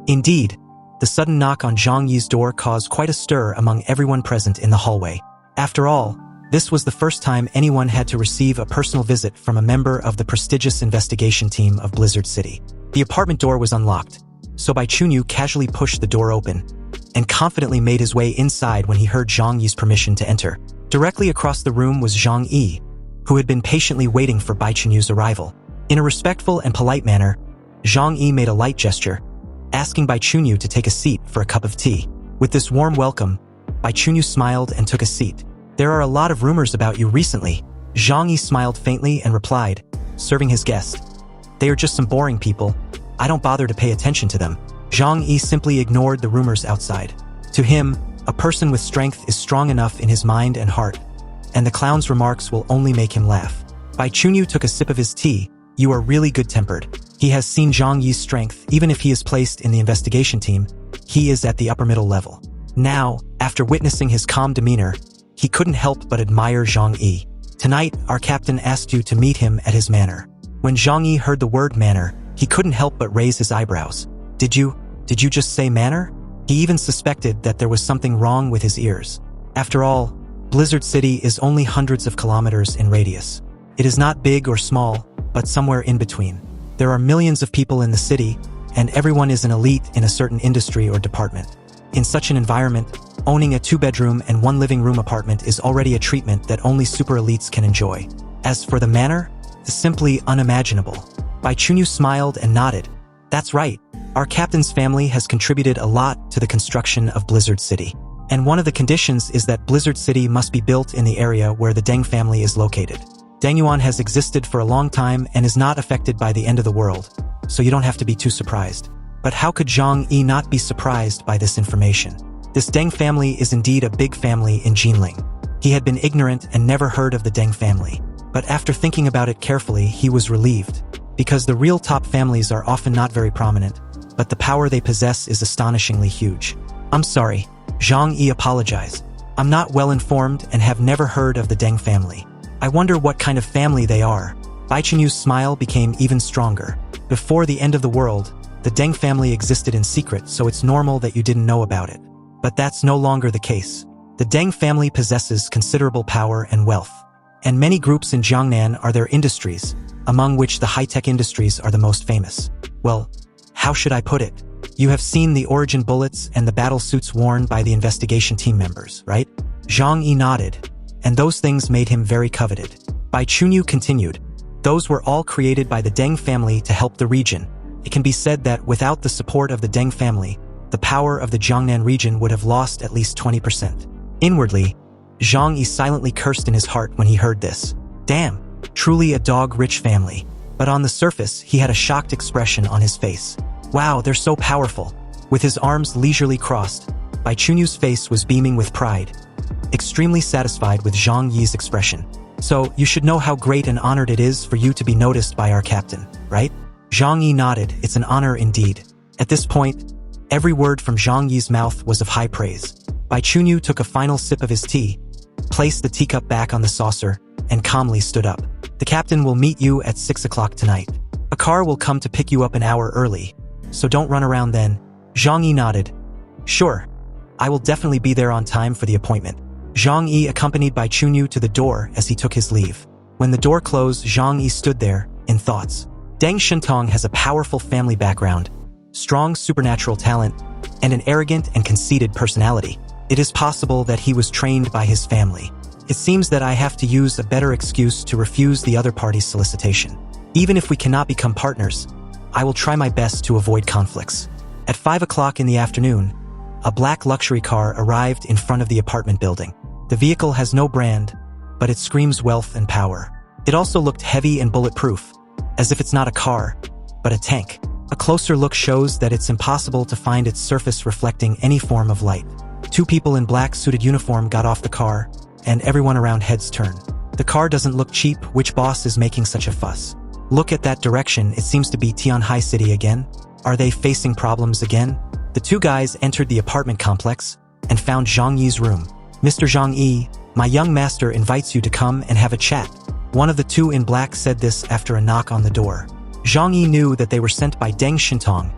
Indeed, the sudden knock on Zhang Yi's door caused quite a stir among everyone present in the hallway. After all, this was the first time anyone had to receive a personal visit from a member of the prestigious investigation team of Blizzard City. The apartment door was unlocked, so Bai Chunyu casually pushed the door open and confidently made his way inside when he heard Zhang Yi's permission to enter. Directly across the room was Zhang Yi, who had been patiently waiting for Bai Chunyu's arrival. In a respectful and polite manner, Zhang Yi made a light gesture, asking Bai Chunyu to take a seat for a cup of tea. With this warm welcome, Bai Chunyu smiled and took a seat. "There are a lot of rumors about you recently." Zhang Yi smiled faintly and replied, serving his guest. "They are just some boring people. I don't bother to pay attention to them." Zhang Yi simply ignored the rumors outside. To him, a person with strength is strong enough in his mind and heart, and the clown's remarks will only make him laugh. Bai Chunyu took a sip of his tea. "You are really good-tempered." He has seen Zhang Yi's strength. Even if he is placed in the investigation team, he is at the upper middle level. Now, after witnessing his calm demeanor, he couldn't help but admire Zhang Yi. "Tonight, our captain asked you to meet him at his manor." When Zhang Yi heard the word manor, he couldn't help but raise his eyebrows. Did you just say manor?" He even suspected that there was something wrong with his ears. After all, Blizzard City is only hundreds of kilometers in radius. It is not big or small, but somewhere in between. There are millions of people in the city, and everyone is an elite in a certain industry or department. In such an environment, owning a 2-bedroom and 1 living room apartment is already a treatment that only super elites can enjoy. As for the manor, it's simply unimaginable. Bai Chunyu smiled and nodded. "That's right. Our captain's family has contributed a lot to the construction of Blizzard City. And one of the conditions is that Blizzard City must be built in the area where the Deng family is located. Deng Yuan has existed for a long time and is not affected by the end of the world, so you don't have to be too surprised." But how could Zhang Yi not be surprised by this information? This Deng family is indeed a big family in Jinling. He had been ignorant and never heard of the Deng family. But after thinking about it carefully, he was relieved, because the real top families are often not very prominent, but the power they possess is astonishingly huge. "I'm sorry," Zhang Yi apologized. "I'm not well informed and have never heard of the Deng family. I wonder what kind of family they are." Bai Chunyu's smile became even stronger. Before the end of the world, the Deng family existed in secret, so it's normal that you didn't know about it. But that's no longer the case. The Deng family possesses considerable power and wealth, and many groups in Jiangnan are their industries, among which the high-tech industries are the most famous. Well, how should I put it? You have seen the origin bullets and the battle suits worn by the investigation team members, right? Zhang Yi nodded, and those things made him very coveted. Bai Chunyu continued, "Those were all created by the Deng family to help the region. It can be said that without the support of the Deng family, the power of the Jiangnan region would have lost at least 20%. Inwardly, Zhang Yi silently cursed in his heart when he heard this. Damn, truly a dog-rich family. But on the surface, he had a shocked expression on his face. Wow, they're so powerful. With his arms leisurely crossed, Bai Chunyu's face was beaming with pride, extremely satisfied with Zhang Yi's expression. "So, you should know how great and honored it is for you to be noticed by our captain, right?" Zhang Yi nodded. "It's an honor indeed." At this point, every word from Zhang Yi's mouth was of high praise. Bai Chunyu took a final sip of his tea, placed the teacup back on the saucer, and calmly stood up. "The captain will meet you at 6 o'clock tonight. A car will come to pick you up an hour early, so don't run around then." Zhang Yi nodded. "Sure, I will definitely be there on time for the appointment." Zhang Yi accompanied Bai Chunyu to the door as he took his leave. When the door closed, Zhang Yi stood there, in thoughts. Deng Shentong has a powerful family background, strong supernatural talent, and an arrogant and conceited personality. It is possible that he was trained by his family. It seems that I have to use a better excuse to refuse the other party's solicitation. Even if we cannot become partners, I will try my best to avoid conflicts. At 5 o'clock in the afternoon, a black luxury car arrived in front of the apartment building. The vehicle has no brand, but it screams wealth and power. It also looked heavy and bulletproof, as if it's not a car, but a tank. A closer look shows that it's impossible to find its surface reflecting any form of light. 2 people in black suited uniform got off the car, and everyone around heads turn. The car doesn't look cheap. Which boss is making such a fuss? Look at that direction. It seems to be Tianhai City again. Are they facing problems again? The 2 guys entered the apartment complex and found Zhang Yi's room. "Mr. Zhang Yi, my young master invites you to come and have a chat." One of the 2 in black said this after a knock on the door. Zhang Yi knew that they were sent by Deng Shentong,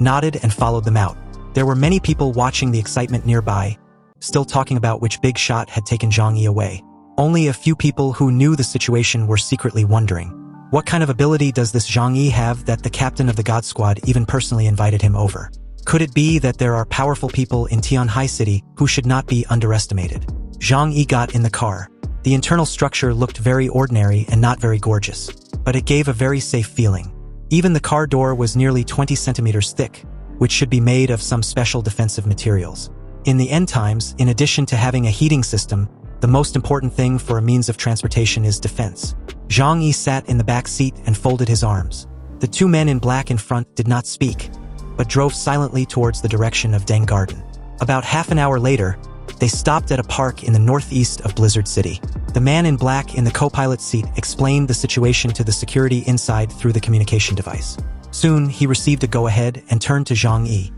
nodded and followed them out. There were many people watching the excitement nearby, still talking about which big shot had taken Zhang Yi away. Only a few people who knew the situation were secretly wondering, what kind of ability does this Zhang Yi have that the captain of the God Squad even personally invited him over? Could it be that there are powerful people in Tianhai City who should not be underestimated? Zhang Yi got in the car. The internal structure looked very ordinary and not very gorgeous, but it gave a very safe feeling. Even the car door was nearly 20 centimeters thick, which should be made of some special defensive materials. In the end times, in addition to having a heating system, the most important thing for a means of transportation is defense. Zhang Yi sat in the back seat and folded his arms. The two men in black in front did not speak, but drove silently towards the direction of Deng Garden. About half an hour later, they stopped at a park in the northeast of Blizzard City. The man in black in the co-pilot seat explained the situation to the security inside through the communication device. Soon, he received a go-ahead and turned to Zhang Yi.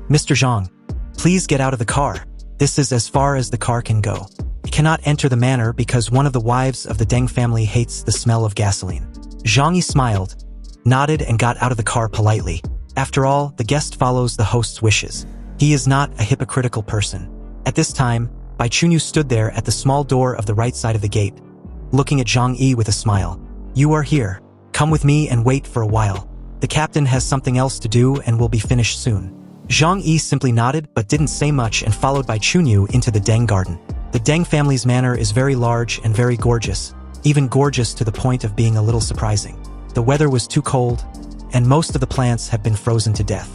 "Mr. Zhang, please get out of the car. This is as far as the car can go. You cannot enter the manor because one of the wives of the Deng family hates the smell of gasoline." Zhang Yi smiled, nodded and got out of the car politely. After all, the guest follows the host's wishes. He is not a hypocritical person. At this time, Bai Chunyu stood there at the small door of the right side of the gate, looking at Zhang Yi with a smile. "You are here. Come with me and wait for a while. The captain has something else to do and will be finished soon." Zhang Yi simply nodded but didn't say much and followed Bai Chunyu into the Deng garden. The Deng family's manor is very large and very gorgeous, even gorgeous to the point of being a little surprising. The weather was too cold, and most of the plants have been frozen to death.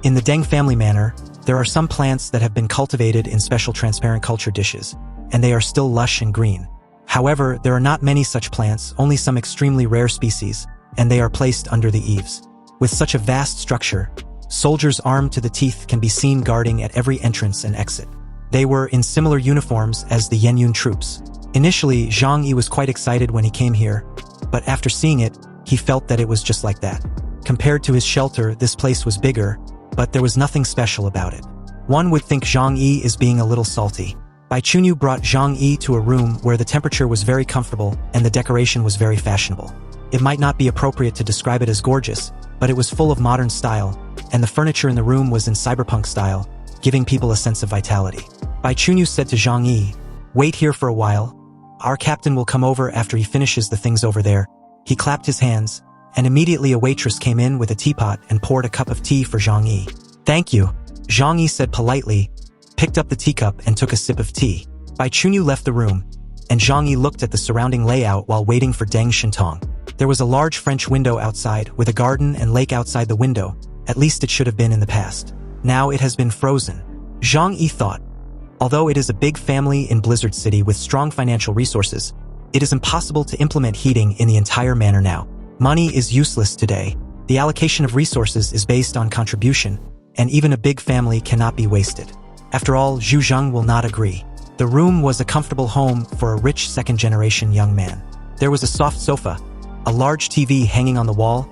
In the Deng family manor, there are some plants that have been cultivated in special transparent culture dishes, and they are still lush and green. However, there are not many such plants, only some extremely rare species, and they are placed under the eaves. With such a vast structure, soldiers armed to the teeth can be seen guarding at every entrance and exit. They were in similar uniforms as the Yenyun troops. Initially, Zhang Yi was quite excited when he came here, but after seeing it, he felt that it was just like that. Compared to his shelter, this place was bigger, but there was nothing special about it. One would think Zhang Yi is being a little salty. Bai Chunyu brought Zhang Yi to a room where the temperature was very comfortable and the decoration was very fashionable. It might not be appropriate to describe it as gorgeous, but it was full of modern style, and the furniture in the room was in cyberpunk style, giving people a sense of vitality. Bai Chunyu said to Zhang Yi, "Wait here for a while. Our captain will come over after he finishes the things over there." He clapped his hands, and immediately a waitress came in with a teapot and poured a cup of tea for Zhang Yi. "Thank you," Zhang Yi said politely, picked up the teacup and took a sip of tea. Bai Chunyu left the room, and Zhang Yi looked at the surrounding layout while waiting for Deng Shintong. There was a large French window outside with a garden and lake outside the window, at least it should have been in the past. Now it has been frozen. Zhang Yi thought, although it is a big family in Blizzard City with strong financial resources, it is impossible to implement heating in the entire manor now. Money is useless today. The allocation of resources is based on contribution, and even a big family cannot be wasted. After all, Zhu Zheng will not agree. The room was a comfortable home for a rich second-generation young man. There was a soft sofa, a large TV hanging on the wall,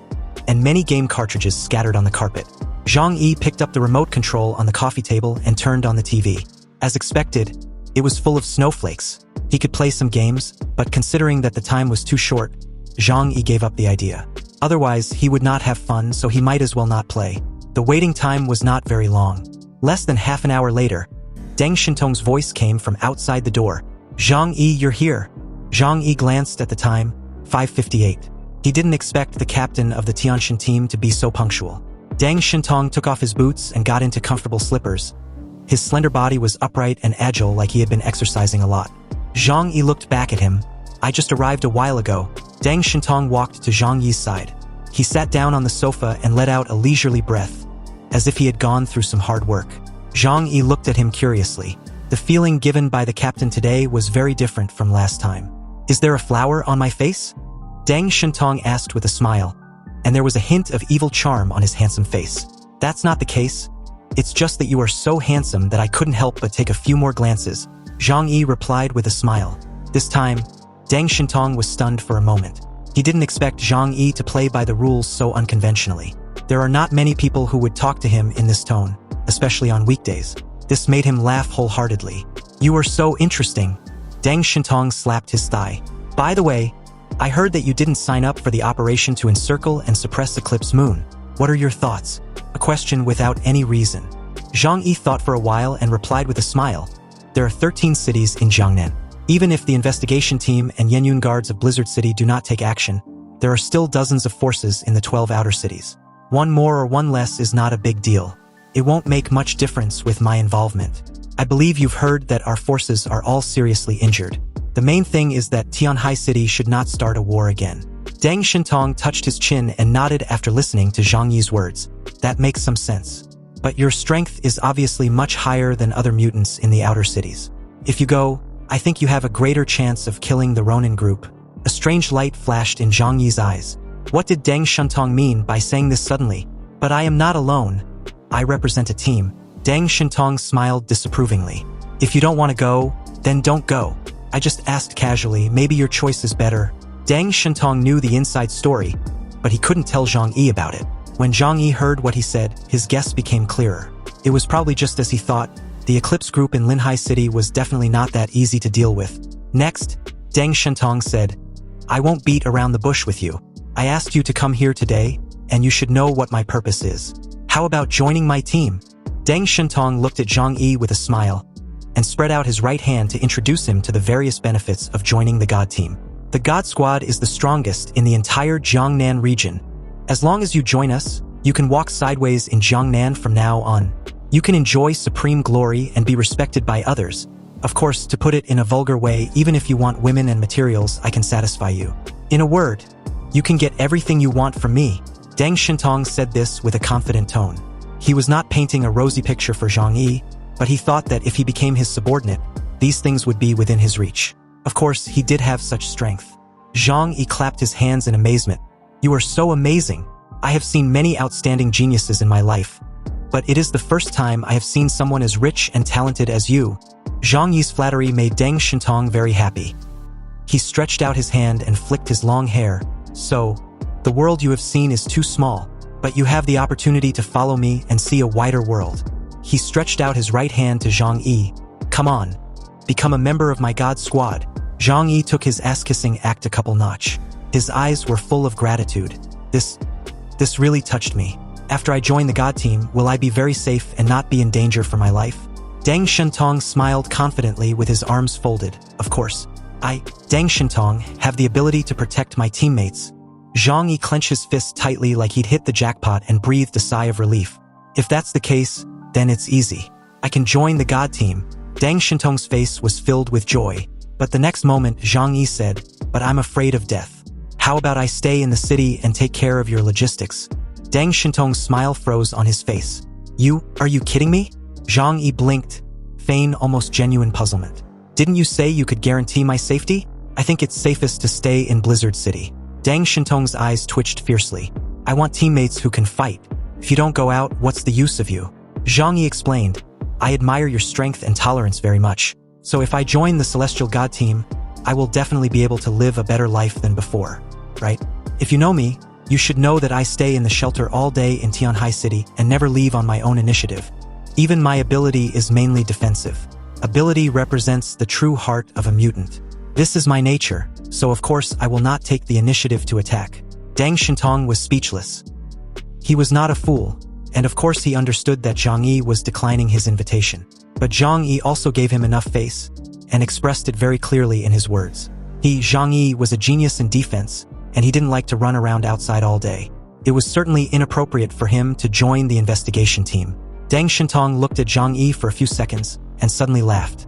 and many game cartridges scattered on the carpet. Zhang Yi picked up the remote control on the coffee table and turned on the TV. As expected, it was full of snowflakes. He could play some games, but considering that the time was too short, Zhang Yi gave up the idea. Otherwise, he would not have fun, so he might as well not play. The waiting time was not very long. Less than half an hour later, Deng Shintong's voice came from outside the door. "Zhang Yi, you're here." Zhang Yi glanced at the time, 5:58. He didn't expect the captain of the Tianshan team to be so punctual. Deng Shintong took off his boots and got into comfortable slippers. His slender body was upright and agile like he had been exercising a lot. Zhang Yi looked back at him. "I just arrived a while ago." Deng Shintong walked to Zhang Yi's side. He sat down on the sofa and let out a leisurely breath, as if he had gone through some hard work. Zhang Yi looked at him curiously. The feeling given by the captain today was very different from last time. "Is there a flower on my face?" Deng Shintong asked with a smile, and there was a hint of evil charm on his handsome face. "That's not the case. It's just that you are so handsome that I couldn't help but take a few more glances," Zhang Yi replied with a smile. This time, Deng Shintong was stunned for a moment. He didn't expect Zhang Yi to play by the rules so unconventionally. There are not many people who would talk to him in this tone, especially on weekdays. This made him laugh wholeheartedly. "You are so interesting." Deng Shintong slapped his thigh. "By the way, I heard that you didn't sign up for the operation to encircle and suppress Eclipse Moon. What are your thoughts?" A question without any reason. Zhang Yi thought for a while and replied with a smile. There are 13 cities in Jiangnan. Even if the investigation team and Yenyun guards of Blizzard City do not take action, there are still dozens of forces in the 12 outer cities. One more or one less is not a big deal. It won't make much difference with my involvement. I believe you've heard that our forces are all seriously injured. The main thing is that Tianhai City should not start a war again. Deng Shintong touched his chin and nodded after listening to Zhang Yi's words. That makes some sense. But your strength is obviously much higher than other mutants in the outer cities. If you go, I think you have a greater chance of killing the Ronin group. A strange light flashed in Zhang Yi's eyes. What did Deng Shintong mean by saying this suddenly? But I am not alone. I represent a team. Deng Shintong smiled disapprovingly. If you don't want to go, then don't go. I just asked casually, maybe your choice is better. Deng Shintong knew the inside story, but he couldn't tell Zhang Yi about it. When Zhang Yi heard what he said, his guess became clearer. It was probably just as he thought. The Eclipse group in Linhai City was definitely not that easy to deal with. Next, Deng Shintong said, I won't beat around the bush with you. I asked you to come here today, and you should know what my purpose is. How about joining my team? Deng Shintong looked at Zhang Yi with a smile, and spread out his right hand to introduce him to the various benefits of joining the God Team. The God Squad is the strongest in the entire Jiangnan region. As long as you join us, you can walk sideways in Jiangnan from now on. You can enjoy supreme glory and be respected by others. Of course, to put it in a vulgar way, even if you want women and materials, I can satisfy you. In a word, you can get everything you want from me. Deng Shintong said this with a confident tone. He was not painting a rosy picture for Zhang Yi, but he thought that if he became his subordinate, these things would be within his reach. Of course, he did have such strength. Zhang Yi clapped his hands in amazement. You are so amazing. I have seen many outstanding geniuses in my life, but it is the first time I have seen someone as rich and talented as you. Zhang Yi's flattery made Deng Shintong very happy. He stretched out his hand and flicked his long hair. So, the world you have seen is too small, but you have the opportunity to follow me and see a wider world. He stretched out his right hand to Zhang Yi. Come on, become a member of my God Squad. Zhang Yi took his ass-kissing act a couple notch. His eyes were full of gratitude. This really touched me. After I join the God Team, will I be very safe and not be in danger for my life? Deng Shintong smiled confidently with his arms folded. Of course. Deng Shintong, have the ability to protect my teammates. Zhang Yi clenched his fists tightly like he'd hit the jackpot and breathed a sigh of relief. If that's the case, then it's easy. I can join the God Team. Deng Shintong's face was filled with joy. But the next moment, Zhang Yi said, but I'm afraid of death. How about I stay in the city and take care of your logistics? Deng Shintong's smile froze on his face. Are you kidding me? Zhang Yi blinked, feigning almost genuine puzzlement. Didn't you say you could guarantee my safety? I think it's safest to stay in Blizzard City. Deng Shintong's eyes twitched fiercely. I want teammates who can fight. If you don't go out, what's the use of you? Zhang Yi explained. I admire your strength and tolerance very much. So if I join the Celestial God Team, I will definitely be able to live a better life than before, right? If you know me, you should know that I stay in the shelter all day in Tianhai City and never leave on my own initiative. Even my ability is mainly defensive. Ability represents the true heart of a mutant. This is my nature, so of course I will not take the initiative to attack. Deng Shintong was speechless. He was not a fool, and of course he understood that Zhang Yi was declining his invitation. But Zhang Yi also gave him enough face, and expressed it very clearly in his words. Zhang Yi was a genius in defense, and he didn't like to run around outside all day. It was certainly inappropriate for him to join the investigation team. Deng Shintong looked at Zhang Yi for a few seconds, and suddenly laughed.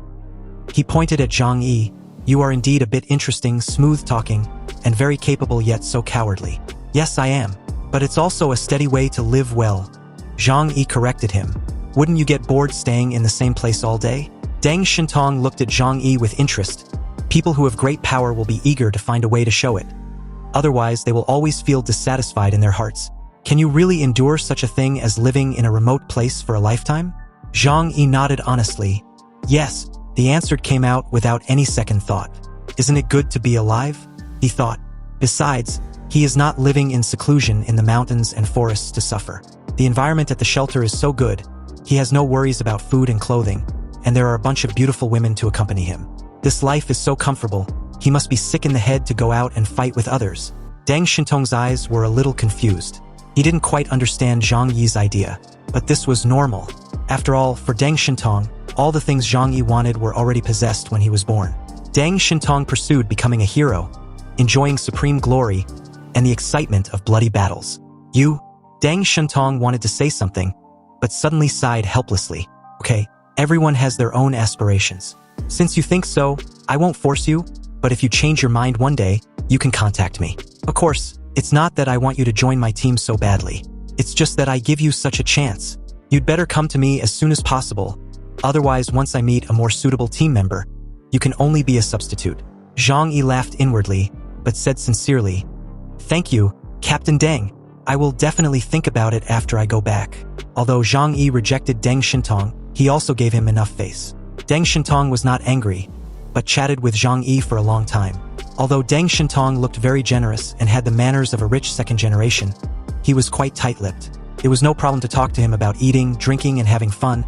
He pointed at Zhang Yi. You are indeed a bit interesting, smooth-talking, and very capable yet so cowardly. Yes, I am. But it's also a steady way to live well. Zhang Yi corrected him. Wouldn't you get bored staying in the same place all day? Deng Shintong looked at Zhang Yi with interest. People who have great power will be eager to find a way to show it. Otherwise, they will always feel dissatisfied in their hearts. Can you really endure such a thing as living in a remote place for a lifetime? Zhang Yi nodded honestly. Yes, the answer came out without any second thought. Isn't it good to be alive? He thought. Besides, he is not living in seclusion in the mountains and forests to suffer. The environment at the shelter is so good. He has no worries about food and clothing, and there are a bunch of beautiful women to accompany him. This life is so comfortable, he must be sick in the head to go out and fight with others. Deng Shintong's eyes were a little confused. He didn't quite understand Zhang Yi's idea, but this was normal. After all, for Deng Shintong, all the things Zhang Yi wanted were already possessed when he was born. Deng Shintong pursued becoming a hero, enjoying supreme glory, and the excitement of bloody battles. Deng Shintong wanted to say something, but suddenly sighed helplessly. Okay, everyone has their own aspirations. Since you think so, I won't force you, but if you change your mind one day, you can contact me. Of course, it's not that I want you to join my team so badly. It's just that I give you such a chance. You'd better come to me as soon as possible. Otherwise, once I meet a more suitable team member, you can only be a substitute. Zhang Yi laughed inwardly, but said sincerely, "Thank you, Captain Deng. I will definitely think about it after I go back." Although Zhang Yi rejected Deng Shintong, he also gave him enough face. Deng Shintong was not angry, but chatted with Zhang Yi for a long time. Although Deng Shintong looked very generous and had the manners of a rich second generation, he was quite tight-lipped. It was no problem to talk to him about eating, drinking, and having fun,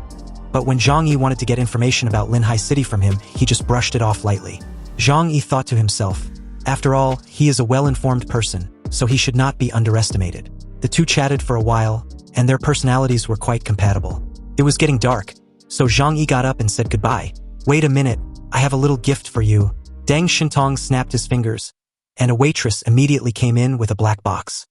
but when Zhang Yi wanted to get information about Linhai City from him, he just brushed it off lightly. Zhang Yi thought to himself, after all, he is a well-informed person, so he should not be underestimated. The two chatted for a while, and their personalities were quite compatible. It was getting dark, so Zhang Yi got up and said goodbye. "Wait a minute, I have a little gift for you." Deng Shintong snapped his fingers, and a waitress immediately came in with a black box.